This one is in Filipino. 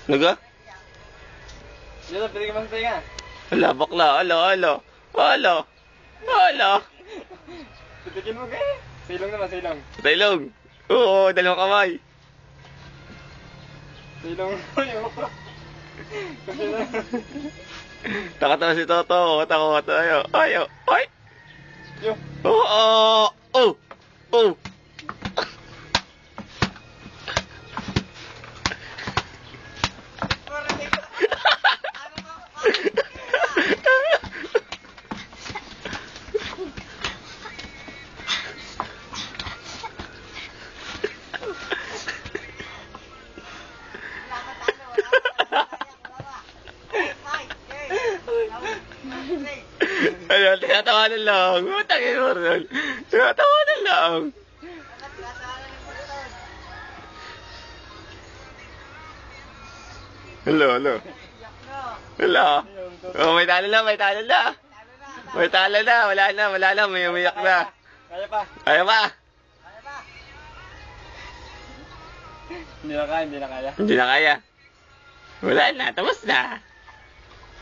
Naga? Yun lang, pwede ka mas tayo. Hala, bakla. Hala. Titikin mo kayo. Silong naman, silong. Taylong. Oo, dalawang kamay. Silong mo yung kasi na. Takatawa si Toto. Takot tayo. Ay. Yo. Oh. Ayun, tinatawanan lang. Tangin mo rin. Tinatawanan lang. Hello. Hello. Oh, may talo na. Wala na. May umiyak na. Kaya pa. Kaya pa. Hindi na kaya. Hindi na kaya. Wala na. Tapos na.